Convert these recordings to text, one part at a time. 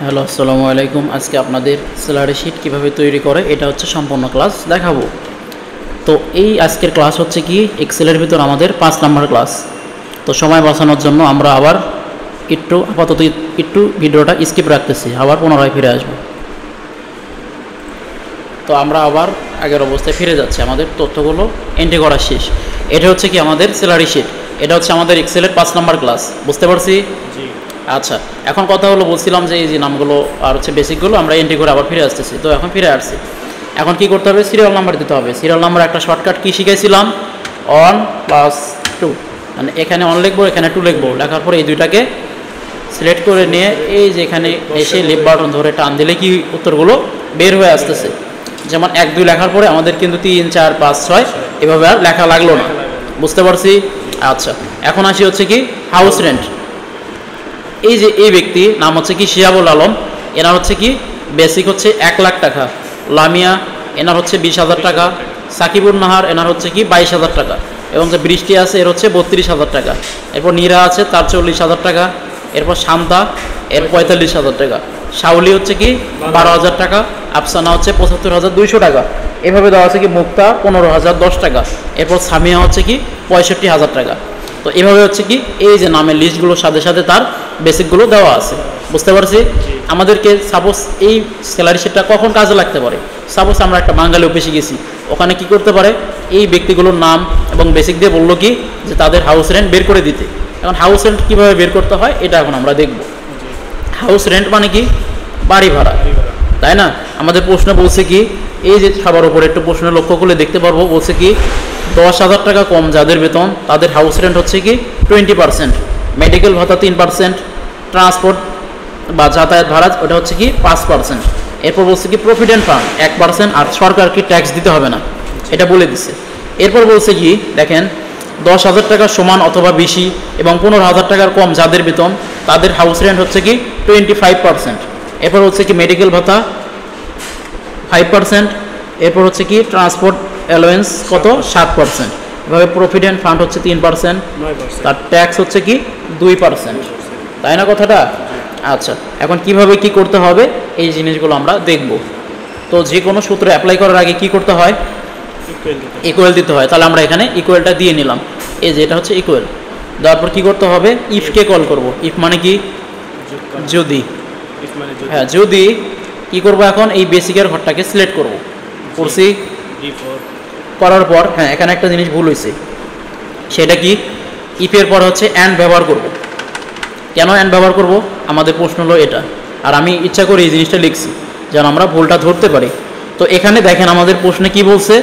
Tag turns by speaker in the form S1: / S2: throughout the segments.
S1: Hello, আসসালামু আলাইকুম। আজকে আপনাদের স্যালারি শিট কীভাবে তৈরি করে এটা হচ্ছে সম্পূর্ণ ক্লাস দেখাবো। তো এই আজকের ক্লাস হচ্ছে কি এক্সেলের ভিতর আমাদের 5 নাম্বার ক্লাস। তো সময় বাঁচানোর জন্য আমরা আবার আপাতত একটু ভিডিওটা স্কিপ রাখতেছি, আবার পুনরায় ফিরে আসবো। তো আমরা আবার আগের অবস্থায় ফিরে যাচ্ছি, আমাদের তথ্যগুলো এন্ট্রি করা শেষ। এটা হচ্ছে কি আমাদের স্যালারি শিট, এটা হচ্ছে আমাদের এক্সেলের 5 নাম্বার ক্লাস। বুঝতে পারছি? আচ্ছা, এখন কথা হলো, বলছিলাম যে এই যে নামগুলো আর হচ্ছে বেসিকগুলো আমরা এন্ট্রি করে আবার ফিরে আসতেছি। তো এখন ফিরে আসছি, এখন কি করতে হবে? সিরিয়াল নাম্বার দিতে হবে। সিরিয়াল নাম্বার একটা শর্টকাট কি শিখেছিলাম, 1+2, মানে এখানে 1 লিখবো, এখানে 2 লিখবো। লেখার পরে এই দুইটাকে সিলেক্ট করে নিয়ে এই যে এখানে এসে লেফট বাটন ধরে টান দিলে কি উত্তরগুলো বের হয়ে আসতেছে। যেমন 1, 2 লেখার পরে আমাদের কিন্তু 3, 4, 5, 6 এভাবে আর লেখা লাগলো না। বুঝতে পারছি? আচ্ছা, এখন আসি হচ্ছে কি হাউস রেন্ট। এই যে এই ব্যক্তি নাম হচ্ছে কি শিহাবুল আলম, এনার হচ্ছে কি বেসিক হচ্ছে 1 লাখ টাকা। লামিয়া এনার হচ্ছে 20,000 টাকা। সাকিবুল নাহার এনার হচ্ছে কি 22,000 টাকা। এবং যে বৃষ্টি আছে এর হচ্ছে 32,000 টাকা। এরপর নীরা আছে তার 40,000 টাকা। এরপর শান্তা এর 45,000 টাকা। শাওলি হচ্ছে কি 12,000 টাকা। আফসানা হচ্ছে 75,200 টাকা। এভাবে দেওয়া আছে কি মুক্তা 15,010 টাকা। এরপর সামিয়া হচ্ছে কি 65,000 টাকা। তো এভাবে হচ্ছে কি এই যে নামের লিস্টগুলোর সাথে সাথে তার বেসিকগুলো দেওয়া আছে। বুঝতে পারছি? আমাদেরকে সাপোজ এই স্যালারি শিটটা কখন কাজে লাগতে পারে, সাপোজ আমরা একটা বাঙালি অফিসে গেছি, ওখানে কি করতে পারে এই ব্যক্তিগুলোর নাম এবং বেসিক দিয়ে বললো কি যে তাদের হাউস রেন্ট বের করে দিতে। এখন হাউস রেন্ট কীভাবে বের করতে হয় এটা এখন আমরা দেখব। হাউস রেন্ট মানে কি বাড়ি ভাড়া, তাই না? আমাদের প্রশ্ন বলছে কি এই যে সবার উপরে একটু প্রশ্ন লক্ষ্য করলে দেখতে পারবো, বলছে কি 10,000 টাকা কম যাদের বেতন তাদের হাউস রেন্ট হচ্ছে কি 20%, মেডিকেল ভাতা 3%, ট্রান্সপোর্ট বা যাতায়াত ভাড়া ওটা হচ্ছে কি 5%। এরপর বলছে কি প্রভিডেন্ট ফান্ড 1%, আর সরকারকে ট্যাক্স দিতে হবে না, এটা বলে দিচ্ছে। এরপর বলছে কি দেখেন 10,000 টাকা সমান অথবা বেশি এবং 15,000 টাকার কম যাদের বেতন তাদের হাউস রেন্ট হচ্ছে কি 25%। এরপর হচ্ছে কি মেডিকেল ভাতা 5%। এরপর হচ্ছে কি ট্রান্সপোর্ট অ্যালাওয়েন্স কত 7%। এভাবে প্রভিডেন্ট ফান্ড হচ্ছে 3%, তার ট্যাক্স হচ্ছে কি 2%, তাই না কথাটা? আচ্ছা, এখন কিভাবে কি করতে হবে এই জিনিসগুলো আমরা দেখব। তো যে কোনো সূত্র অ্যাপ্লাই করার আগে কি করতে হয়? ইকুয়াল দিতে হয়। তাহলে আমরা এখানে ইকুয়ালটা দিয়ে নিলাম। এই যে এটা হচ্ছে ইকুয়াল, দেওয়ার পর কী করতে হবে? ইফকে কল করব। ইফ মানে কি যদি, হ্যাঁ যদি কি করব, এখন এই বেসিকের ঘরটাকে সিলেক্ট করব। করছি, করার পর হ্যাঁ এখানে একটা জিনিস ভুল হয়েছে, সেটা কি ইফের পর হচ্ছে অ্যান্ড ব্যবহার করব। কেন অ্যান্ড ব্যবহার করব? আমাদের প্রশ্ন হলো এটা, আর আমি ইচ্ছা করে এই জিনিসটা লিখছি যেন আমরা ভুলটা ধরতে পারি। তো এখানে দেখেন আমাদের প্রশ্নে কি বলছে,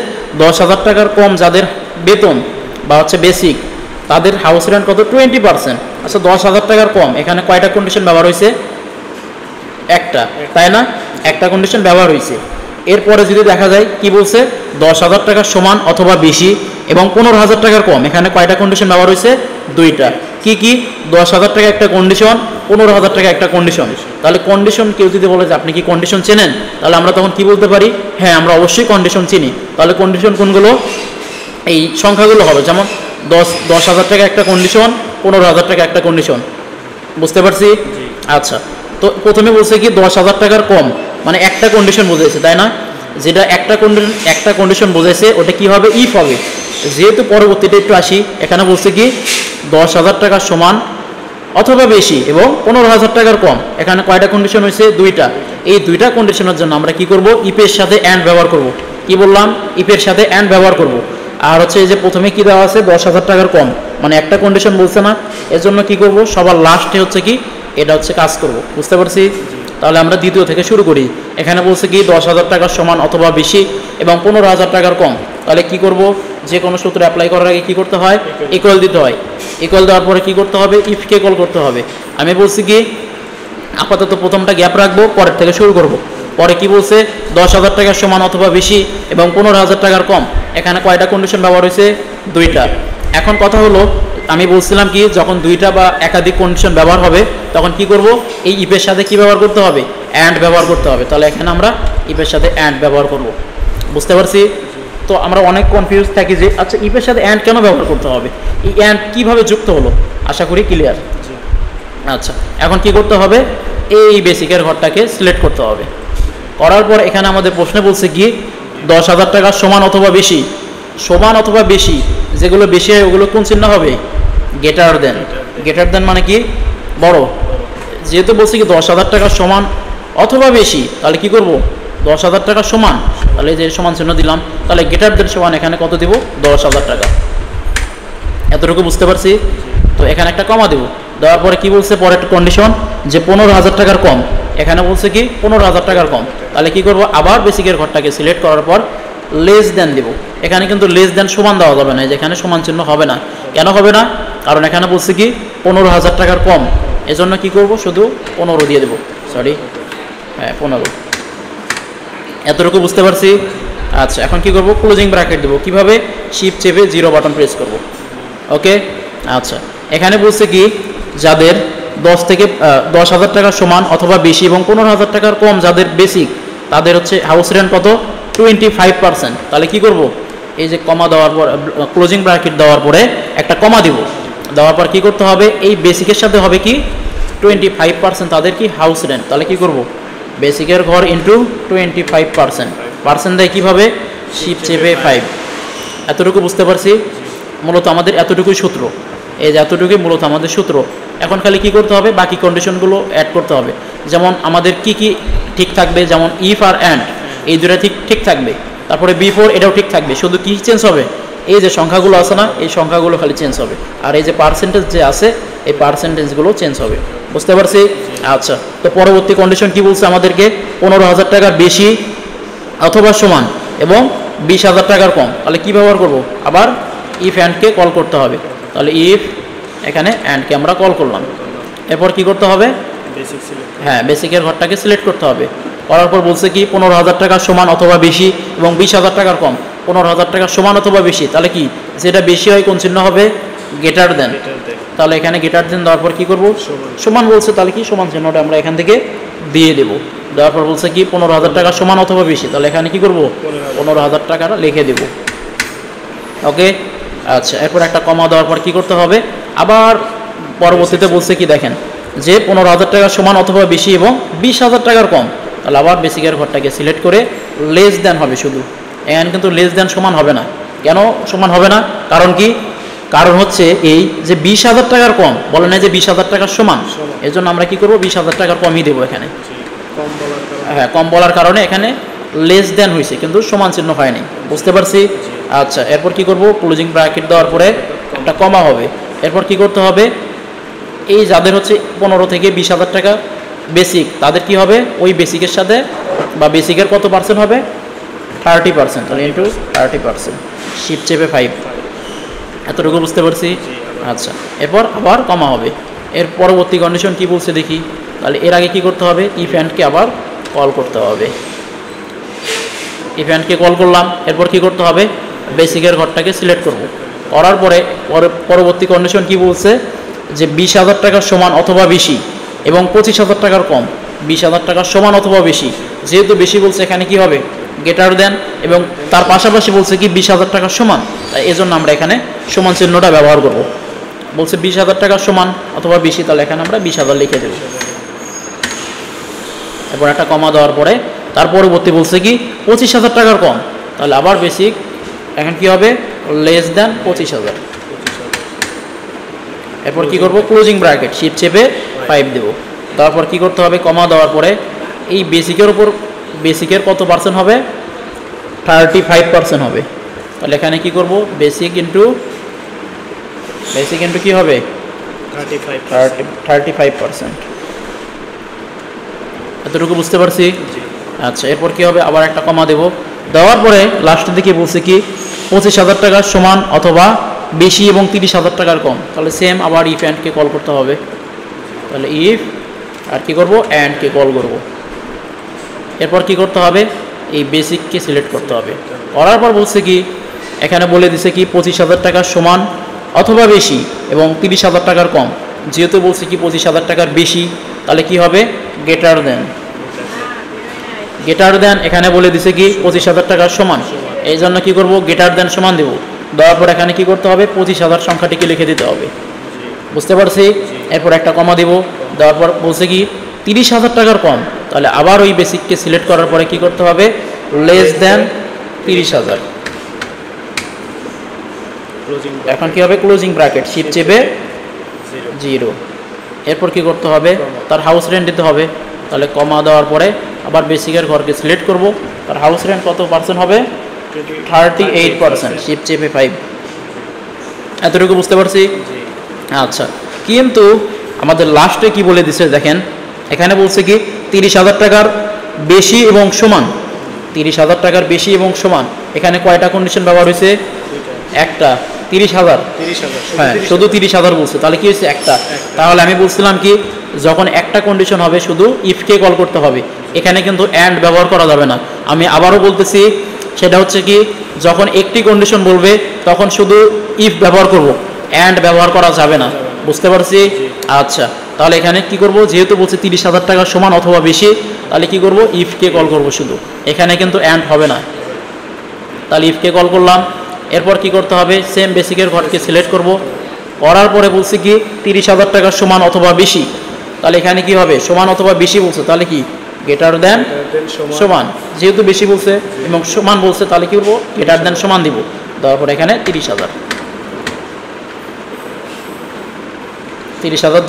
S1: 10,000 টাকার কম যাদের বেতন বা হচ্ছে বেসিক তাদের হাউস রেন্ট কত 20%। আচ্ছা 10,000 টাকার কম, এখানে কয়টা কন্ডিশন ব্যবহার হয়েছে? একটা, তাই না? একটা কন্ডিশন ব্যবহার হয়েছে। এরপরে যদি দেখা যায় কি বলছে 10,000 টাকার সমান অথবা বেশি এবং 15,000 টাকার কম, এখানে কয়টা কন্ডিশন ব্যবহার হয়েছে? 2টা। কি কি? 10,000 টাকা একটা কন্ডিশন, 15,000 টাকা একটা কন্ডিশন। তাহলে কন্ডিশন কেউ যদি বলে যে আপনি কি কন্ডিশন চেনেন, তাহলে আমরা তখন কি বলতে পারি? হ্যাঁ আমরা অবশ্যই কন্ডিশন চিনি। তাহলে কন্ডিশন কোনগুলো? এই সংখ্যাগুলো হবে, যেমন 10,000 টাকা একটা কন্ডিশন, 15,000 টাকা একটা কন্ডিশন। বুঝতে পারছি? আচ্ছা, তো প্রথমে বলছে কি 10,000 টাকার কম, মানে একটা কন্ডিশন বোঝাইছে, তাই না? যেটা একটা কন্ডিশন বোঝাইছে ওটা কি হবে? ইফ হবে। যেহেতু পরবর্তীটা একটু আসি, এখানে বলছে কি 10,000 টাকা সমান অথবা বেশি এবং 15,000 টাকার কম, এখানে কয়টা কন্ডিশন হয়েছে? 2টা। এই 2টা কন্ডিশনের জন্য আমরা কি করব? ইফের সাথে অ্যান্ড ব্যবহার করব। কি বললাম? ইফের সাথে অ্যান্ড ব্যবহার করব। আর হচ্ছে এই যে প্রথমে কি দেওয়া আছে 10,000 টাকার কম, মানে একটা কন্ডিশন বলছে না, এর জন্য কি করব? সবার লাস্টে হচ্ছে কি এটা হচ্ছে কাজ করব। বুঝতে পারছি? তাহলে আমরা দ্বিতীয় থেকে শুরু করি। এখানে বলছে কি 10,000 টাকার সমান অথবা বেশি এবং 15,000 টাকার কম। তাহলে কি করব? যে কোনো সূত্র অ্যাপ্লাই করার আগে কি করতে হয়? ইকুয়াল দিতে হয়। ইকুয়াল দেওয়ার পরে কি করতে হবে? ইফকে কল করতে হবে। আমি বলছি কি আপাতত প্রথমটা গ্যাপ রাখবো, পরের থেকে শুরু করব। পরে কি বলছে 10,000 টাকার সমান অথবা বেশি এবং 15,000 টাকার কম, এখানে কয়টা কন্ডিশন ব্যবহার হয়েছে? 2টা। এখন কথা হলো, আমি বলছিলাম কি যখন 2টা বা একাধিক কন্ডিশন ব্যবহার হবে তখন কি করব? এই ইফের সাথে কি ব্যবহার করতে হবে? অ্যান্ড ব্যবহার করতে হবে। তাহলে এখানে আমরা ইফের সাথে অ্যান্ড ব্যবহার করব। বুঝতে পারছি? তো আমরা অনেক কনফিউজ থাকি যে আচ্ছা ইফের সাথে অ্যান্ড কেন ব্যবহার করতে হবে, এই অ্যান্ড কীভাবে যুক্ত হলো। আশা করি ক্লিয়ার। আচ্ছা, এখন কি করতে হবে? এই বেসিকের ঘরটাকে সিলেক্ট করতে হবে। করার পর এখানে আমাদের প্রশ্নে বলছে কি 10,000 টাকা সমান অথবা বেশি, সমান অথবা বেশি, যেগুলো বেশি হয় ওগুলো কোন চিহ্ন হবে? Greater than. গ্রেটার দেন মানে কি? বড়। যেহেতু বলছি কি 10,000 টাকা সমান অথবা বেশি, তাহলে কি করব? 10,000 টাকা সমান, তাহলে যে সমান চিহ্ন দিলাম, তাহলে গ্রেটার দেন সমান এখানে কত দিব? 10,000 টাকা। এতটুকু বুঝতে পারছি? তো এখানে একটা কমা দেব, দেওয়ার পরে কি বলছে পরের কন্ডিশন যে 15,000 টাকার কম, এখানে বলছে কি 15,000 টাকার কম, তাহলে কি করব? আবার বেসিকের ঘরটাকে সিলেক্ট করার পর লেস দেন দিব। এখানে কিন্তু লেস দেন সমান দেওয়া যাবে না, যেখানে সমান চিহ্ন হবে না। কেন হবে না? কারণ এখানে বলছে কি 15,000 টাকার কম, এজন্য কি করব? শুধু 15 দিয়ে দেব, সরি হ্যাঁ 15। এতটুকু বুঝতে পারছি? আচ্ছা, এখন কি করব? ক্লোজিং ব্র্যাকেট দেবো। কিভাবে? শিফট চেপে 0 বাটন প্রেস করব। ওকে, আচ্ছা, এখানে বলছে কি যাদের 10,000 টাকা সমান অথবা বেশি এবং 15,000 টাকার কম যাদের বেসিক, তাদের হচ্ছে হাউস রেন্ট কত? 25%। তাহলে কি করব? এই যে কমা দেওয়ার পর ক্লোজিং ব্র্যাকেট দেওয়ার পরে একটা কমা দিব, দেওয়ার পর কি করতে হবে? এই বেসিকের সাথে হবে কি 25% তাদের কি হাউস রেন্ট। তাহলে কি করব? বেসিকের ঘর ইন্টু 25%। পার্সেন্ট দেয় কীভাবে? শিফট চেপে 5। এতটুকু বুঝতে পারছি? মূলত আমাদের এতটুকুই সূত্র, এই যে এতটুকুই মূলত আমাদের সূত্র। এখন খালি কি করতে হবে? বাকি কন্ডিশনগুলো অ্যাড করতে হবে। যেমন আমাদের কি কি ঠিক থাকবে, যেমন ইফ আর অ্যান্ড, এই দুটো ঠিক থাকবে। তারপরে বিফোর, এটাও ঠিক থাকবে। শুধু কি চেঞ্জ হবে? এই যে সংখ্যাগুলো আছে না, এই সংখ্যাগুলো খালি চেঞ্জ হবে। আর এই যে পার্সেন্টেজ যে আছে, এই পার্সেন্টেজগুলো চেঞ্জ হবে। বুঝতে পারছি? আচ্ছা, তো পরবর্তী কন্ডিশন কি বলছে আমাদেরকে? 15,000 টাকার বেশি অথবা সমান এবং 20,000 টাকার কম। তাহলে কি ব্যবহার করব? আবার ইফ অ্যান্ডকে কল করতে হবে। তাহলে ইফ, এখানে অ্যান্ডকে আমরা কল করলাম। এরপর কি করতে হবে? হ্যাঁ, বেসিকের ঘরটাকে সিলেক্ট করতে হবে। করার পর বলছে কি 15,000 টাকার সমান অথবা বেশি এবং 20,000 টাকার কম। 15,000 টাকার সমান অথবা বেশি, তাহলে কি যেটা বেশি হয় কোন চিহ্ন হবে? Greater than. তাহলে এখানে গ্রেটার দেন দেওয়ার পর কি করব? সমান বলছে, তাহলে কি সমান চিহ্নটা আমরা এখান থেকে দিয়ে দেব। দেওয়ার পর বলছে কি 15,000 টাকার সমান অথবা বেশি, তাহলে এখানে কি করব? 15,000 টাকাটা লিখে দেব। ওকে, আচ্ছা, এরপর একটা কমা দেওয়ার পর কি করতে হবে? আবার পরবর্তীতে বলছে কি দেখেন যে 15,000 টাকার সমান অথবা বেশি এবং 20,000 টাকার কম, তাহলে আবার বেসিকের ঘরটাকে সিলেক্ট করে লেস দেন হবে শুধু। এখানে কিন্তু লেস দেন সমান হবে না। কেন সমান হবে না? কারণ কি? কারণ হচ্ছে এই যে 20,000 টাকার কম, বলে না যে 20,000 টাকার সমান, এর জন্য আমরা কি করব? 20,000 টাকার কমই দেবো এখানে। হ্যাঁ, কম বলার কারণে এখানে লেস দেন হয়েছে, কিন্তু সমান চিহ্ন হয়নি। বুঝতে পারছি? আচ্ছা, এরপর কি করব? ক্লোজিং ব্র্যাকেট দেওয়ার পরে একটা কমা হবে। এরপর কি করতে হবে? এই যাদের হচ্ছে 15 থেকে 20,000 টাকা বেসিক, তাদের কি হবে? ওই বেসিকের সাথে বা বেসিকের কত পার্সেন্ট হবে? 30%। তাহলে ইন্টু 30%, শিফট চেপে 5। এতটুকু বুঝতে পারছি? আচ্ছা, এরপর আবার কমা হবে। এর পরবর্তী কন্ডিশন কি বলছে দেখি। তাহলে এর আগে কি করতে হবে? ইফ অ্যান্ডকে আবার কল করতে হবে। ইফ অ্যান্ডকে কল করলাম, এরপর কি করতে হবে? বেসিকের ঘরটাকে সিলেক্ট করব। করার পরে পরবর্তী কন্ডিশন কি বলছে যে 20,000 টাকার সমান অথবা বেশি এবং 25,000 টাকার কম। 20,000 টাকার সমান অথবা বেশি, যেহেতু বেশি বলছে এখানে কি হবে? গ্রেটার দেন, এবং তার পাশাপাশি বলছে কি 20,000 টাকার সমান, তাই এজন্য আমরা এখানে সমান চিহ্নটা ব্যবহার করব। বলছে 20,000 টাকার সমান অথবা বেশি, তাহলে এখানে আমরা 20,000 লিখে দেব। এরপর একটা কমা দেওয়ার পরে তার পরবর্তী বলছে কি 25,000 টাকার কম, তাহলে আবার বেসিক এখন কি হবে? Less than 25,000। এরপর কি করব? ক্লোজিং ব্র্যাকেট শিফট চেপে 5 দেব। তারপর কি করতে হবে? কমা দেওয়ার পরে এই বেসিকের উপর বেসিকের কত পার্সেন্ট হবে? 35% হবে। তাহলে এখানে কি করব? বেসিক ইন্টু কি হবে? 35%। এতটুকু বুঝতে পারছি? আচ্ছা, এরপর কি হবে? আবার একটা কমা দেব। দেওয়ার পরে লাস্টের দিকে বলছে কি 25,000 টাকার সমান অথবা বেশি এবং 30,000 টাকার কম। তাহলে সেম আবার ইফ অ্যান্ডকে কল করতে হবে। তাহলে ইফ আর কি করব? অ্যান্ডকে কল করব। এরপর কি করতে হবে? এই বেসিককে সিলেক্ট করতে হবে। করার পর বলছে কি এখানে বলে দিছে কি 25,000 টাকার সমান অথবা বেশি এবং 30,000 টাকার কম। যেহেতু বলছে কি 25,000 টাকার বেশি, তাহলে কি হবে? Greater than. এখানে বলে দিছে কি 25,000 টাকার সমান, এই জন্য কি করব? গ্রেটার দেন সমান দেব। দেওয়ার পর এখানে কি করতে হবে? 25,000 সংখ্যাটিকে লিখে দিতে হবে। বুঝতে পারছি? এরপর একটা কমা দেব। দেওয়ার পর বলছে কি 30,000 টাকার কম, তাহলে আবার ওই বেসিককে সিলেক্ট করার পরে কি করতে হবে, লেস দেন 30,000। এখন কি হবে, ক্লোজিং ব্র্যাকেট, শিফট চেপে 0। এরপর কি করতে হবে, তার হাউস রেন্ট দিতে হবে। তাহলে কমা দেওয়ার পরে আবার বেসিকের ঘরকে সিলেক্ট করব, তার হাউস রেন্ট কত পার্সেন্ট হবে, 38%, শিফট চেপে 5। এতটুকু বুঝতে পারছি? আচ্ছা, কিন্তু আমাদের লাস্টে কি বলে দিছে দেখেন, এখানে বলছে কি 30,000 টাকার বেশি এবং সমান, 30,000 টাকার বেশি এবং সমান। এখানে কয়টা কন্ডিশন ব্যবহার হয়েছে, একটা। 30,000, হ্যাঁ শুধু 30,000 বলছে, তাহলে কি হয়েছে, একটা। তাহলে আমি বলছিলাম কি, যখন একটা কন্ডিশন হবে শুধু ইফকে কল করতে হবে, এখানে কিন্তু অ্যান্ড ব্যবহার করা যাবে না। আমি আবারও বলতেছি, সেটা হচ্ছে কি, যখন একটি কন্ডিশন বলবে তখন শুধু ইফ ব্যবহার করব, অ্যান্ড ব্যবহার করা যাবে না। বুঝতে পারছি? আচ্ছা, তাহলে এখানে কি করব, যেহেতু বলছে 30,000 টাকা সমান অথবা বেশি, তাহলে কি করব, ইফকে কল করব শুধু, এখানে কিন্তু অ্যান্ড হবে না। তাহলে ইফকে কল করলাম। এরপর কি করতে হবে, সেম বেসিকের ঘরকে সিলেক্ট করব, করার পরে বলছে কি 30,000 টাকা সমান অথবা বেশি। তাহলে এখানে কি হবে, সমান অথবা বেশি বলছে, তাহলে কি গ্রেটার দেন সমান, যেহেতু বেশি বলছে এবং সমান বলছে, তাহলে কি করবো, গ্রেটার দেন সমান দিব। দেওয়ার পরে এখানে 30,000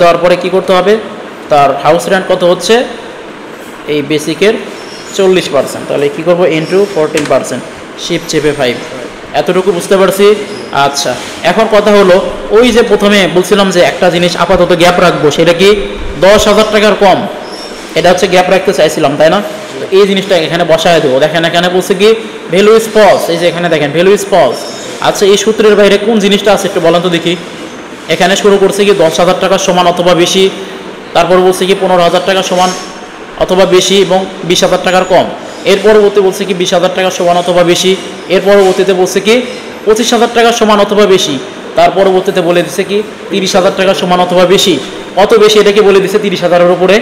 S1: দেওয়ার পরে কি করতে হবে, তার হাউস রেন্ট কত হচ্ছে, এই বেসিকের 40%, তাহলে কি করব, ইনটু 14%, শিফট চেপে 5। এতটুকু বুঝতে পারছি? আচ্ছা, এখন কথা হলো, ওই যে প্রথমে বলছিলাম যে একটা জিনিস আপাতত গ্যাপ রাখবো, সেটা কি 10,000 টাকার কম, এটা হচ্ছে গ্যাপ রাখতে চাইছিলাম, তাই না? তো এই জিনিসটা এখানে বসায় দেবো। দেখেন এখানে বলছে কি ভ্যালু ইজ ফলস, এই যে এখানে দেখেন ভ্যালু ইজ ফলস। আচ্ছা, এই সূত্রের বাইরে কোন জিনিসটা আছে একটু বলেন তো দেখি। এখানে শুরু করছে কি 10,000 টাকা সমান অথবা বেশি, তারপর বলছে কি 15,000 টাকা সমান অথবা বেশি এবং 20,000 টাকার কম। এর পরবর্তী বলছে কি 20,000 টাকা সমান অথবা বেশি। এর পরবর্তীতে বলছে কি 25,000 টাকা সমান অথবা বেশি। তার পরবর্তীতে বলে দিছে কি 30,000 টাকা সমান অথবা বেশি। কত বেশি এটা কি বলে দিছে, 30,000-এর উপরে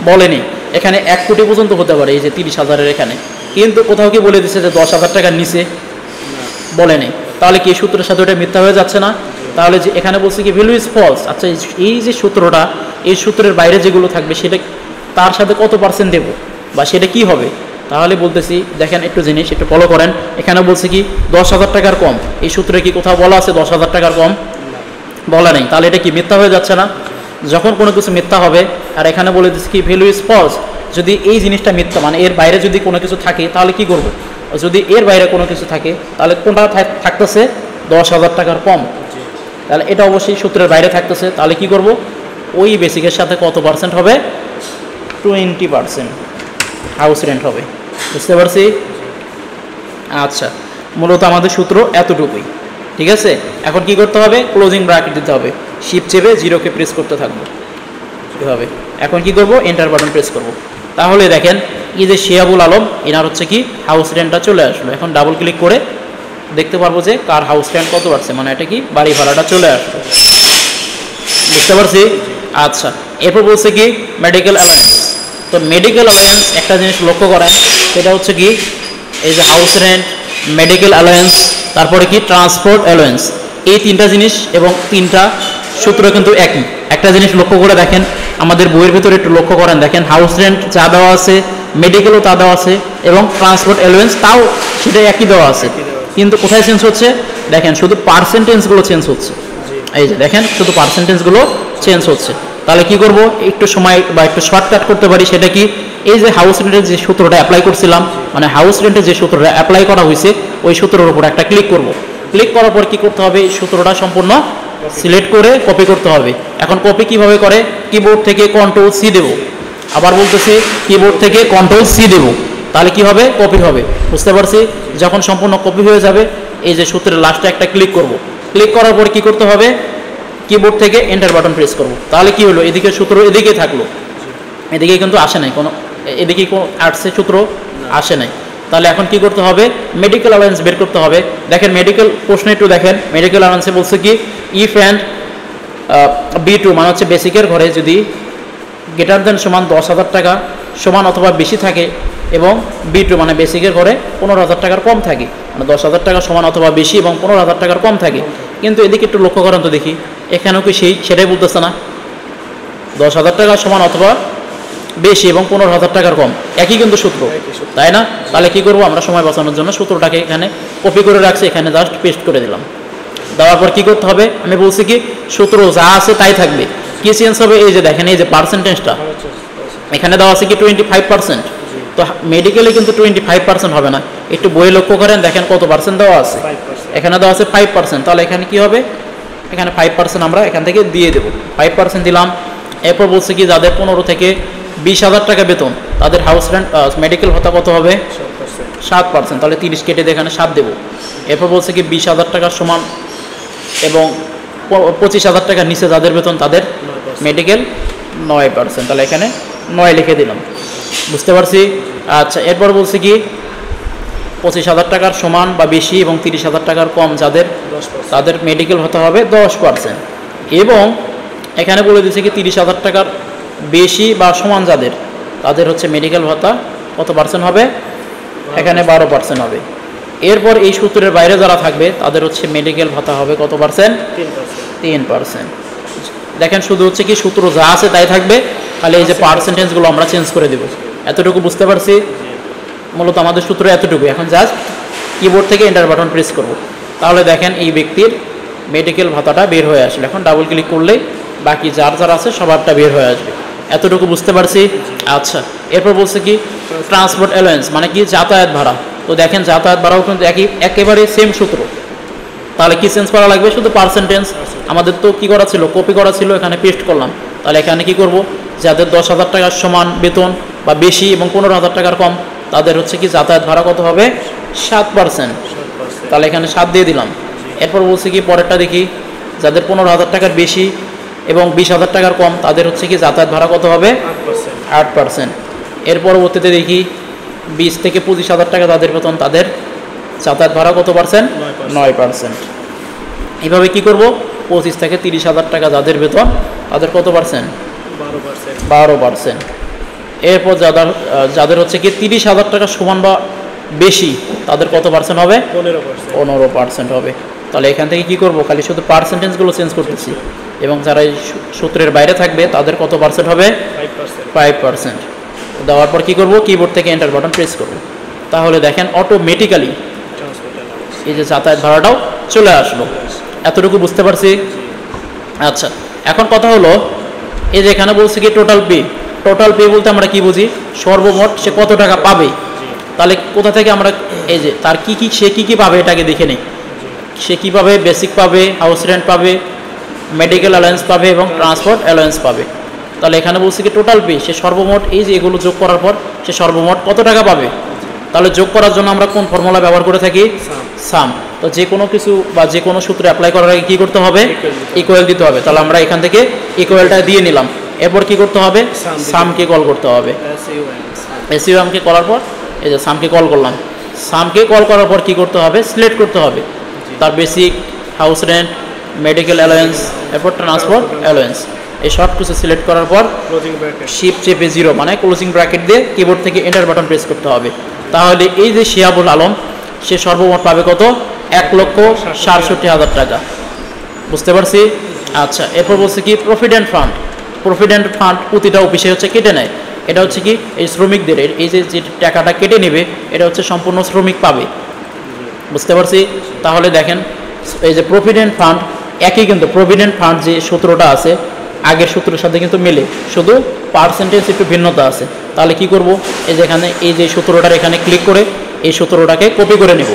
S1: বলেনি। এখানে 1 কোটি পর্যন্ত হতে পারে এই যে 30,000-এর এখানে, কিন্তু কোথাও কি বলে দিছে যে 10,000 টাকার নিচে বলেনি। তাহলে কি এই সূত্রের সাথে ওটা মিথ্যা হয়ে যাচ্ছে না? তাহলে যে এখানে বলছে কি ভ্যালু ইজ ফলস। আচ্ছা, এই যে সূত্রটা, এই সূত্রের বাইরে যেগুলো থাকবে সেটা তার সাথে কত পার্সেন্ট দেবো বা সেটা কি হবে? তাহলে বলতেছি, দেখেন একটু জিনিস একটু ফলো করেন। এখানে বলছে কি 10,000 টাকার কম, এই সূত্রে কি কোথাও বলা আছে 10,000 টাকার কম? বলা নেই। তাহলে এটা কি মিথ্যা হয়ে যাচ্ছে না? যখন কোনো কিছু মিথ্যা হবে, আর এখানে বলে দিচ্ছে কি ভ্যালু ইজ ফলস, যদি এই জিনিসটা মিথ্যা, মানে এর বাইরে যদি কোনো কিছু থাকে তাহলে কি করব? যদি এর বাইরে কোনো কিছু থাকে তাহলে কোনটা থাকতেছে, 10,000 টাকার কম, তাহলে এটা অবশ্যই সূত্রের বাইরে থাকতেছে। তাহলে কি করব, ওই বেসিকের সাথে কত পার্সেন্ট হবে, 20% হাউস রেন্ট হবে। বুঝতে পারছি? আচ্ছা, মূলত আমাদের সূত্র এতটুকুই, ঠিক আছে। এখন কি করতে হবে, ক্লোজিং ব্র্যাকেট দিতে হবে, শিফট চেপে 0-কে প্রেস করতে থাকবো এভাবে। এখন কি করব, এন্টার বাটন প্রেস করব। তাহলে দেখেন এই যে শিয়াবুল আলম, এনার হচ্ছে কি হাউস রেন্টটা চলে আসলো। এখন ডাবল ক্লিক করে দেখতে পারবো যে কার হাউস রেন্ট কত বাড়ছে, মানে এটা কি বাড়ি ভাড়াটা চলে আসলো। বুঝতে পারছি? আচ্ছা, এরপর বলছে কি মেডিকেল অ্যালায়েন্স। তো মেডিকেল অ্যালায়েন্স একটা জিনিস লক্ষ্য করেন, সেটা হচ্ছে কি এই যে হাউস রেন্ট, মেডিকেল অ্যালায়েন্স, তারপরে কি ট্রান্সপোর্ট অ্যালায়েন্স, এই তিনটা জিনিস এবং তিনটা সূত্র কিন্তু একই। একটা জিনিস লক্ষ্য করে দেখেন, আমাদের বইয়ের ভিতরে একটু লক্ষ্য করেন, দেখেন হাউস রেন্ট যা দেওয়া আছে, মেডিকেলও তা দেওয়া আছে এবং ট্রান্সপোর্ট অ্যালায়েন্স তাও সেটা একই দেওয়া আছে, কিন্তু কোথায় চেঞ্জ হচ্ছে দেখেন, শুধু পার্সেন্টেজগুলো চেঞ্জ হচ্ছে। এই যে দেখেন শুধু পার্সেন্টেজগুলো চেঞ্জ হচ্ছে। তাহলে কি করব, একটু সময় বা একটু শর্টকাট করতে পারি, সেটা কি এই যে হাউস রেন্টের যে সূত্রটা অ্যাপ্লাই করছিলাম, মানে হাউস রেন্টের যে সূত্রটা অ্যাপ্লাই করা হয়েছে ওই সূত্রের উপর একটা ক্লিক করব। ক্লিক করার পর কি করতে হবে, এই সূত্রটা সম্পূর্ণ সিলেক্ট করে কপি করতে হবে। এখন কপি কিভাবে করে, কিবোর্ড থেকে Ctrl+C দেব। আবার বলতেছি কিবোর্ড থেকে Ctrl+C দেব, তাহলে কি হবে, কপি হবে। বুঝতে পারছি? যখন সম্পূর্ণ কপি হয়ে যাবে, এই যে সূত্রের লাস্টে একটা ক্লিক করব। ক্লিক করার পর কি করতে হবে, কিবোর্ড থেকে এন্টার বাটন প্রেস করব। তাহলে কি হলো, এদিকে সূত্র এদিকে থাকলো, এদিকে কিন্তু আসে নাই কোনো, এদিকে কোনো আর্টসের সূত্র আসে নাই। তাহলে এখন কি করতে হবে, মেডিকেল অ্যালায়েন্স বের করতে হবে। দেখেন মেডিকেল প্রশ্ন একটু দেখেন, মেডিকেল অ্যালায়েন্সে বলছে কি ইফ অ্যান্ড B2 মানে হচ্ছে বেসিকের ঘরে যদি গ্রেটার দেন সমান 10,000 টাকা সমান অথবা বেশি থাকে এবং B2 মানে বেসিকের ঘরে 15,000 টাকার কম থাকে, মানে 10,000 টাকা সমান অথবা বেশি এবং 15,000 টাকার কম থাকে। কিন্তু এদিকে একটু লক্ষ্য করেন তো দেখি, এখানেও কি সেটাই বলতেছে না, 10,000 টাকা সমান অথবা বেশি এবং 15,000 টাকার কম, একই কিন্তু সূত্র, তাই না? তাহলে কি করব আমরা সময় বাঁচানোর জন্য সূত্রটাকে এখানে কপি করে রাখছি, এখানে জাস্ট পেস্ট করে দিলাম। দেওয়ার পর কি করতে হবে, আমি বলছি কি সূত্র যা আছে তাই থাকবে, কি চেঞ্জ হবে, এই যে দেখেন এই যে পার্সেন্টেজটা এখানে দেওয়া আছে কি 25%, তো মেডিকেলে কিন্তু 25% হবে না, একটু বইয়ে লক্ষ্য করেন দেখেন কত পার্সেন্ট দেওয়া আছে, এখানে দেওয়া আছে 5%, তাহলে এখানে কি হবে, এখানে 5% আমরা এখান থেকে দিয়ে দেবো, 5% দিলাম। এরপর বলছে কি যাদের 15 থেকে 20,000 টাকা বেতন তাদের হাউস রেন্ট মেডিকেল ভাতা কত হবে, 7%, তাহলে 30 কেটে দিয়ে এখানে 7 দেবো। এরপর বলছে কি 20,000 টাকার সমান এবং 25,000 টাকার নিচে যাদের বেতন তাদের মেডিকেল 9%, তাহলে এখানে 9 লিখে দিলাম, বুঝতে পারছি। আচ্ছা, এরপর বলছে কি 25,000 টাকার সমান বা বেশি এবং 30,000 টাকার কম যাদের তাদের মেডিকেল ভাতা হবে 10%, এবং এখানে বলে দিয়েছে কি 30,000 টাকার বেশি বা সমান যাদের তাদের হচ্ছে মেডিকেল ভাতা কত পার্সেন্ট হবে, এখানে 12% হবে। এরপর এই সূত্রের বাইরে যারা থাকবে তাদের হচ্ছে মেডিকেল ভাতা হবে কত পার্সেন্ট, 3%। দেখেন শুধু হচ্ছে কি সূত্র যা আছে তাই থাকবে, তাহলে এই যে পার্সেন্টেজগুলো আমরা চেঞ্জ করে দেব, এতটুকু বুঝতে পারছি। মূলত আমাদের সূত্র এতটুকু, এখন জাস্ট কিবোর্ড থেকে এন্টার বাটন প্রেস করব, তাহলে দেখেন এই ব্যক্তির মেডিকেল ভাতাটা বের হয়ে আসবে। এখন ডাবল ক্লিক করলেই বাকি যার যার আছে সবারটা বের হয়ে আসবে, এতটুকু বুঝতে পারছি। আচ্ছা, এরপর বলছে কি ট্রান্সপোর্ট অ্যালাউয়েন্স মানে কি যাতায়াত ভাড়া, তো দেখেন যাতায়াত ভাড়াও কিন্তু একেবারে সেম সূত্র, তাহলে কি চেঞ্জ করা লাগবে, শুধু পার্সেন্টেজ আমাদের তো কি করা ছিল, কপি করা ছিল, এখানে পেস্ট করলাম। তাহলে এখানে কি করব, যাদের 10,000 টাকার সমান বেতন বা বেশি এবং 15,000 টাকার কম তাদের হচ্ছে কি যাতায়াত ভাড়া কত হবে, 7%, তাহলে এখানে 7 দিয়ে দিলাম। এরপর বলছে কি পরেরটা দেখি, যাদের 15,000 টাকার বেশি এবং 20,000 টাকার কম তাদের হচ্ছে কি যাতায়াত ভাড়া কত হবে, 8%। এর পরবর্তীতে দেখি 20 থেকে 25,000 টাকা যাদের বেতন তাদের যাতায়াত ভাড়া কত পার্সেন্ট, 9%। এইভাবে কি করব, 25 থেকে 30,000 টাকা যাদের বেতন তাদের কত পার্সেন্ট, 12%। এরপর যাদের হচ্ছে কি 30,000 টাকা সমান বা বেশি তাদের কত পার্সেন্ট হবে, 15% হবে। তাহলে এখান থেকে কি করব, খালি শুধু পার্সেন্টেজগুলো চেঞ্জ করতেছি, এবং যারা এই সূত্রের বাইরে থাকবে তাদের কত পার্সেন্ট হবে, 5%। দেওয়ার পর কি করব, কিবোর্ড থেকে এন্টার বাটন প্রেস করব, তাহলে দেখেন অটোমেটিক্যালি এই যে যাতায়াত ভাড়াটাও চলে আসলো, এতটুকু বুঝতে পারছি। আচ্ছা, এখন কথা হলো এই যে এখানে বলছে কি টোটাল পে, টোটাল পে বলতে আমরা কি বুঝি, সর্বমোট সে কত টাকা পাবে, তাহলে কোথা থেকে আমরা এই যে তার সে কি পাবে এটাকে দেখে নিই, সে কী পাবে, বেসিক পাবে, হাউস রেন্ট পাবে, মেডিকেল অ্যালায়েন্স পাবে এবং ট্রান্সপোর্ট অ্যালায়েন্স পাবে। তাহলে এখানে বলছে কি টোটাল পে, সে সর্বমোট এই যে এগুলো যোগ করার পর সে সর্বমোট কত টাকা পাবে। তাহলে যোগ করার জন্য আমরা কোন ফর্মুলা ব্যবহার করে থাকি, সাম। তো যে কোনো কিছু বা যে কোনো সূত্রে অ্যাপ্লাই করার আগে কী করতে হবে, ইকুয়াল দিতে হবে। তাহলে আমরা এখান থেকে ইকুয়ালটা দিয়ে নিলাম, এরপর কি করতে হবে, সামকে কল করতে হবে, এসইউএমকে করার পর এই যে সামকে কল করলাম, সামকে কল করার পর কি করতে হবে, সিলেক্ট করতে হবে তার basic, house rent, medical alliance, এরপর ট্রান্সপোর্ট অ্যালায়েন্স, এই সব কিছু সিলেক্ট করার পর শিফট চেপে 0 মানে ক্লোজিং ব্র্যাকেট দিয়ে কিবোর্ড থেকে এন্টার বাটন প্রেস করতে হবে। তাহলে এই যে শিহাবুল আলম সে সর্বমোট পাবে কত, 1,67,000 টাকা, বুঝতে পারছি। আচ্ছা, এরপর বলছে কি প্রভিডেন্ট ফান্ড, প্রভিডেন্ট ফান্ড প্রতিটা অফিসে হচ্ছে কেটে নেয়, এটা হচ্ছে কি এই শ্রমিকদের এই যে টাকাটা কেটে নেবে এটা হচ্ছে সম্পূর্ণ শ্রমিক পাবে, বুঝতে পারছি। তাহলে দেখেন এই যে প্রভিডেন্ট ফান্ড একই, কিন্তু প্রভিডেন্ট ফান্ড যে সূত্রটা আছে আগের সূত্রের সাথে কিন্তু মেলে, শুধু পার্সেন্টেজ একটু ভিন্নতা আছে। তাহলে কি করব, এই যে এখানে এই যে সূত্রটার এখানে ক্লিক করে এই সূত্রটাকে কপি করে নেব।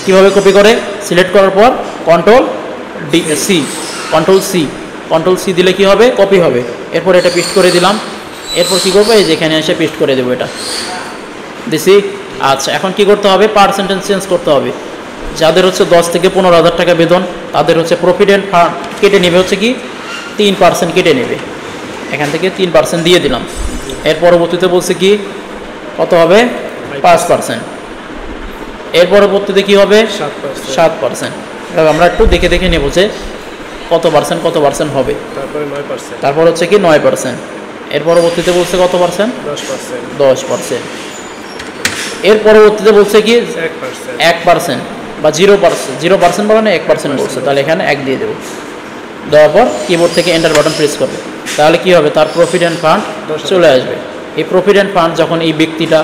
S1: কিভাবে কপি করে, সিলেক্ট করার পর কন্ট্রোল সি দিলে কি হবে, কপি হবে। এরপর এটা পেস্ট করে দিলাম, এরপর কি করবো, এই যে এখানে এসে পেস্ট করে দেবো, এটা দিছি। আচ্ছা, এখন কি করতে হবে, পার্সেন্টেজ চেঞ্জ করতে হবে। যাদের হচ্ছে 10 থেকে 15,000 টাকা বেতন তাদের হচ্ছে প্রভিডেন্ট ফান্ড কেটে নেবে হচ্ছে কি 3% কেটে নেবে, এখান থেকে 3% দিয়ে দিলাম। এর পরবর্তীতে বলছে কি কত হবে, 5%। এর পরবর্তীতে কি হবে, 7%। আমরা একটু দেখে দেখে নেব যে কত পার্সেন্ট হবে। তারপর হচ্ছে কি 9%। এর পরবর্তীতে বলছে কত পার্সেন্ট, 10%। এর পরবর্তীতে বলছে কি 1% বা 0% বলে না, 1% বলছে, তাহলে এখানে 1 দিয়ে দেবো। দেওয়ার পর কিবোর্ড থেকে এন্টার বাটন প্রেস করবে, তাহলে কি হবে, তার প্রভিডেন্ট ফান্ড চলে আসবে। এই প্রভিডেন্ট ফান্ড যখন এই ব্যক্তিটা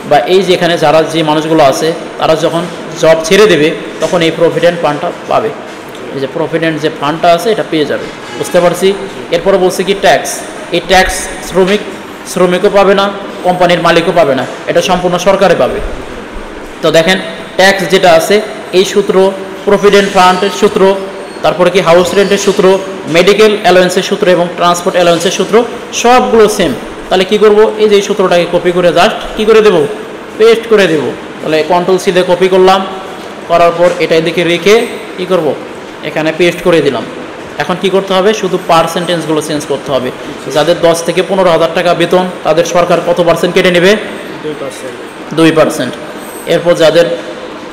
S1: বা এই যেখানে যারা যে মানুষগুলো আছে তারা যখন জব ছেড়ে দেবে তখন এই প্রভিডেন্ট ফান্ডটা পাবে। এই যে প্রভিডেন্ট যে ফান্ডটা আছে এটা পেয়ে যাবে, বুঝতে পারছি। এরপরে বলছে কি ট্যাক্স, এই ট্যাক্স শ্রমিকও পাবে না, কোম্পানির মালিকও পাবে না, এটা সম্পূর্ণ সরকারে পাবে। তো দেখেন ট্যাক্স যেটা আছে এই সূত্র, প্রভিডেন্ট ফান্ডের সূত্র, তারপরে কি হাউস রেন্টের সূত্র, মেডিকেল অ্যালাউয়েন্সের সূত্র এবং ট্রান্সপোর্ট অ্যালাউয়েন্সের সূত্র সবগুলো সেম। তাহলে কি করব, এই যে এই সূত্রটাকে কপি করে জাস্ট কি করে দেব, পেস্ট করে দেব। তাহলে কন্ট্রোল সি দিয়ে কপি করলাম, করার পর এটা এদিকে রেখে কি করব, এখানে পেস্ট করে দিলাম। এখন কি করতে হবে, শুধু পার্সেন্টেজগুলো চেঞ্জ করতে হবে। যাদের 10 থেকে 15,000 টাকা বেতন তাদের সরকার কত পার্সেন্ট কেটে নেবে, 2%। এরপর যাদের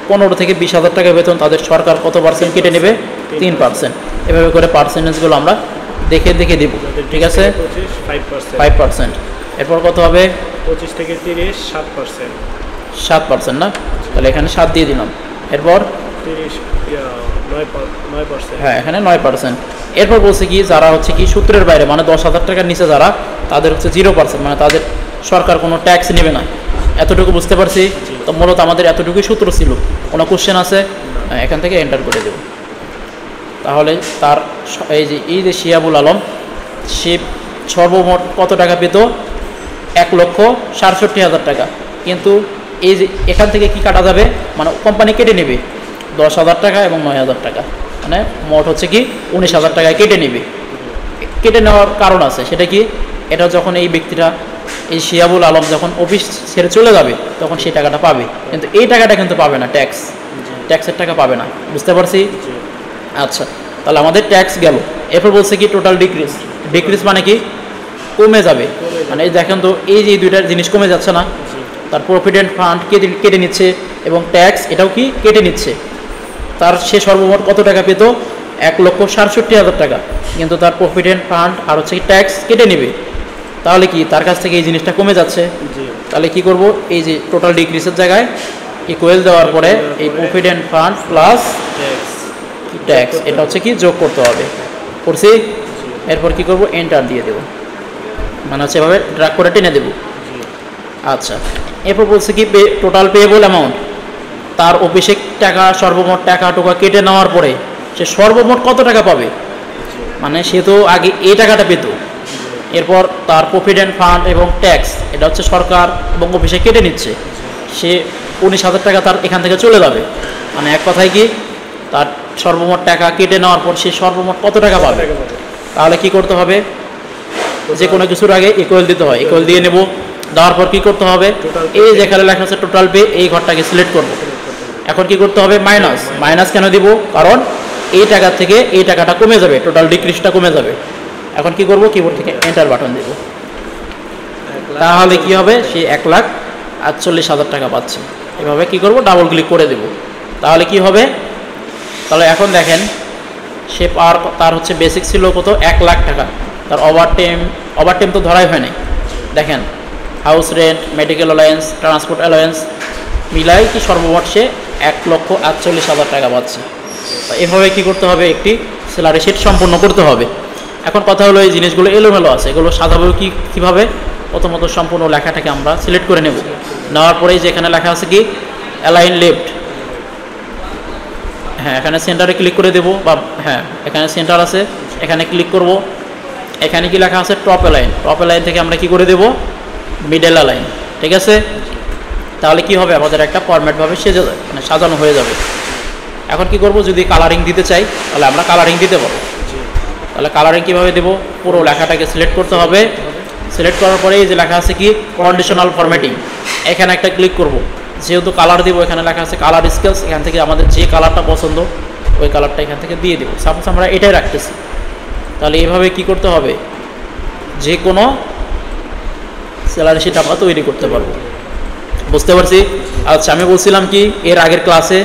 S1: 15 থেকে 20,000 টাকা বেতন তাদের সরকার কত পার্সেন্ট কেটে নেবে, 3%। এভাবে করে পার্সেন্টেজগুলো আমরা দেখে দেখে দিব, ঠিক আছে। 5%। এরপর কত হবে,
S2: 25 থেকে 30
S1: 7% না, তাহলে এখানে 7 দিয়ে দিলাম। এরপর
S2: 9%,
S1: হ্যাঁ এখানে 9%। এরপর বলছে কি যারা হচ্ছে কি সূত্রের বাইরে মানে 10,000 টাকার নিচে যারা, তাদের হচ্ছে 0%, মানে তাদের সরকার কোনো ট্যাক্স নেবে না। এতটুকু বুঝতে পারছি। তো মূলত আমাদের এতটুকুই সূত্র ছিল। কোনো কোশ্চেন আছে, এখান থেকে এন্টার করে দেব। তাহলে তার এই যে শিয়াবুল আলম, সে সর্বমোট কত টাকা পেত, 1,67,000 টাকা। কিন্তু এই যে এখান থেকে কি কাটা যাবে, মানে কোম্পানি কেটে নেবে 10,000 টাকা এবং 9,000 টাকা, মানে মোট হচ্ছে কি 19,000 টাকায় কেটে নেবে। কেটে নেওয়ার কারণ আছে, সেটা কি, এটা যখন এই ব্যক্তিটা এই শিয়াবুল আলম যখন অফিস ছেড়ে চলে যাবে তখন সেই টাকাটা পাবে, কিন্তু এই টাকাটা কিন্তু পাবে না, ট্যাক্সের টাকা পাবে না, বুঝতে পারছি। আচ্ছা, তাহলে আমাদের ট্যাক্স গেল। এরপর বলছে কি টোটাল ডিক্রিজ মানে কি কমে যাবে, মানে এই দেখেন তো এই যে দুইটা জিনিস কমে যাচ্ছে না, তার প্রভিডেন্ট ফান্ড কেটে নিচ্ছে এবং ট্যাক্স এটাও কি কেটে নিচ্ছে। তার সে সর্বমোট কত টাকা পেত, 1,67,000 টাকা, কিন্তু তার প্রভিডেন্ট ফান্ড আর হচ্ছে ট্যাক্স কেটে নেবে, তাহলে কি তার কাছ থেকে এই জিনিসটা কমে যাচ্ছে। তাহলে কি করব, এই যে টোটাল ডিক্রিজের জায়গায় ইকুয়াল দেওয়ার পরে এই প্রভিডেন্ট ফান্ড প্লাস ট্যাক্স এটা হচ্ছে কি যোগ করতে হবে, করছি। এরপর কি করব, এন্টার দিয়ে দেব, মানে হচ্ছে এভাবে ড্র্যাগ করে টেনে দেব। আচ্ছা, এরপর বলছে কি টোটাল পেয়েবল অ্যামাউন্ট, তার অফিসে টাকা সর্বমোট টাকা টোকা কেটে নেওয়ার পরে সে সর্বমোট কত টাকা পাবে, মানে সে তো আগে এই টাকাটা পেত, এরপর তার প্রভিডেন্ট ফান্ড এবং ট্যাক্স এটা হচ্ছে সরকার এবং অফিসে কেটে নিচ্ছে, সে 19,000 টাকা তার এখান থেকে চলে যাবে। মানে এক কথায় কি তার সর্বমোট টাকা কেটে নেওয়ার পর সে সর্বমোট কত টাকা পাবে। তাহলে কি করতে হবে, যে কোনো কিছুর আগে ইকুয়াল দিতে হয়, ইকুয়াল দিয়ে নেব। দেওয়ার পর কী করতে হবে, এই যেখানে লেখা আছে টোটাল পে এই ঘরটাকে সিলেক্ট করব। এখন কি করতে হবে, মাইনাস কেন দিব, কারণ এই টাকা থেকে এই টাকাটা কমে যাবে, টোটাল ডিক্রিজটা কমে যাবে। এখন কি করব, কিবোর্ড থেকে এন্টার বাটন দেব, তাহলে কি হবে, সে 1,48,000 টাকা পাচ্ছে। এভাবে কি করব, ডাবল ক্লিক করে দেব, তাহলে কি হবে। তাহলে এখন দেখেন সে তার হচ্ছে বেসিক ছিল কত, 1,00,000 টাকা, তার ওভারটাইম তো ধরাই হয়নি। দেখেন house rent, medical alliance, transport alliance মিলাই কি সর্বমোট সে 1,48,000 টাকা পাচ্ছে। এভাবে কি করতে হবে, একটি স্যালারি শিট সম্পূর্ণ করতে হবে। এখন কথা হলো এই জিনিসগুলো এলোমেলো আছে, এগুলো সাজাবো কীভাবে। প্রথমত সম্পূর্ণ লেখাটাকে আমরা সিলেক্ট করে নেব, নেওয়ার পরেই যেখানে লেখা আছে কি অ্যালাইন লেফট, হ্যাঁ এখানে সেন্টারে ক্লিক করে দেব, বা হ্যাঁ এখানে সেন্টার আছে, এখানে ক্লিক করব। এখানে কি লেখা আছে টপ অ্যালাইন থেকে আমরা কি করে দেব, মিডল অ্যালাইন, ঠিক আছে। তাহলে কি হবে, আমাদের একটা ফরম্যাটভাবে মানে সাজানো হয়ে যাবে। এখন কি করব, যদি কালারিং দিতে চাই তাহলে আমরা কালারিং দিতে পারবো। তাহলে কালারিং কীভাবে দেবো, পুরো লেখাটাকে সিলেক্ট করতে হবে। সিলেক্ট করার পরে এই যে লেখা আছে কি কন্ডিশনাল ফরম্যাটিং, এখানে একটা ক্লিক করব। যেহেতু কালার দেবো, এখানে লেখা আছে কালার স্কেলস, এখান থেকে আমাদের যে কালারটা পছন্দ ওই কালারটা এখান থেকে দিয়ে দেবো। সাপোজ আমরা এটাই রাখতেছি, তাহলে এইভাবে কি করতে হবে, যে কোনো স্যালারি শিট আমরা তৈরি করতে পারবো, বুঝতে পারছি। আচ্ছা, আমি বলছিলাম কি এর আগের ক্লাসে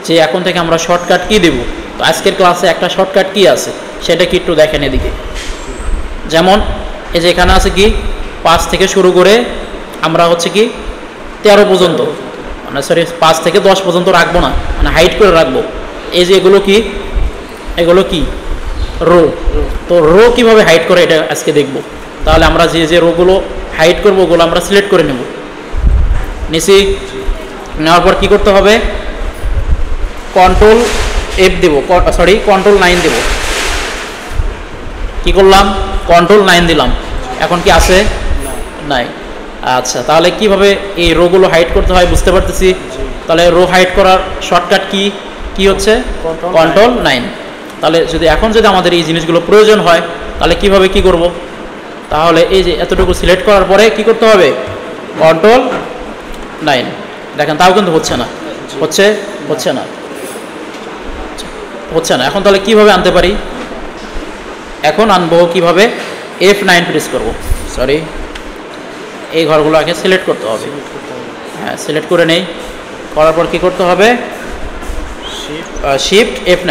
S1: যে এখন থেকে আমরা শর্টকাট কি দেব, তো আজকের ক্লাসে একটা শর্টকাট কি আছে সেটা কি একটু দেখেন এদিকে। যেমন এই যে এখানে আছে কি 5 থেকে শুরু করে আমরা হচ্ছে কি 13 পর্যন্ত, মানে সরি 5 থেকে 10 পর্যন্ত রাখবো না, মানে হাইট করে রাখবো। এই যে এগুলো কি রো, তো রো কিভাবে হাইট করে এটা আজকে দেখব। তাহলে আমরা যে যে রোগুলো হাইড করবো ওগুলো আমরা সিলেক্ট করে নেব। নিচে নেওয়ার পর কী করতে হবে, কন্ট্রোল F দেবো, সরি কন্ট্রোল 9 দেবো। কি করলাম, কন্ট্রোল 9 দিলাম। এখন কি আছে, নাই। আচ্ছা, তাহলে কিভাবে এই রোগুলো হাইড করতে হয় বুঝতে পারতেছি। তাহলে রো হাইড করার শর্টকাট কি কি হচ্ছে, কন্ট্রোল 9। তাহলে এখন যদি আমাদের এই জিনিসগুলো প্রয়োজন হয় তাহলে কিভাবে কি করব, তাহলে এই যে এতটুকু সিলেক্ট করার পরে কি করতে হবে, কন্ট্রোল 9। দেখেন তাও কিন্তু হচ্ছে না, হচ্ছে না, হচ্ছে না। এখন তাহলে কিভাবে আনতে পারি, এখন আনবো কিভাবে, F9 প্রেস করব, সরি এই ঘরগুলো আগে সিলেক্ট করতে হবে। হ্যাঁ, সিলেক্ট করে নেই, করার পর কি করতে হবে, শিফট F9।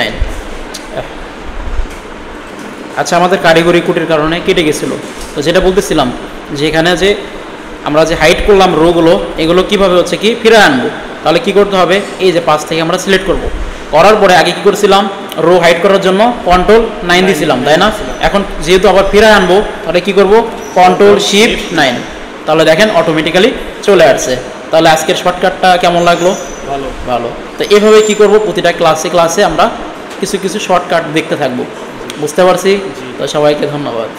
S1: আচ্ছা, আমাদের কারিগরি ত্রুটির কারণে কেটে গেছিলো। তো যেটা বলতেছিলাম যে এখানে যে আমরা যে হাইড করলাম রোগুলো, এগুলো কিভাবে হচ্ছে কি ফিরে আনবো। তাহলে কি করতে হবে, এই যে 5 থেকে আমরা সিলেক্ট করব, করার পরে আগে কি করেছিলাম, রো হাইড করার জন্য কন্ট্রোল 9 দিয়েছিলাম, তাই না। এখন যেহেতু আবার ফিরে আনবো তাহলে কি করব, কন্ট্রোল শিফট 9। তাহলে দেখেন অটোমেটিক্যালি চলে আসছে। তাহলে আজকের শর্টকাটটা কেমন লাগলো, ভালো। তো এভাবে কি করব, প্রতিটা ক্লাসে আমরা কিছু শর্টকাট দেখতে থাকবো। বুঝতে পারছি। তো সবাইকে ধন্যবাদ।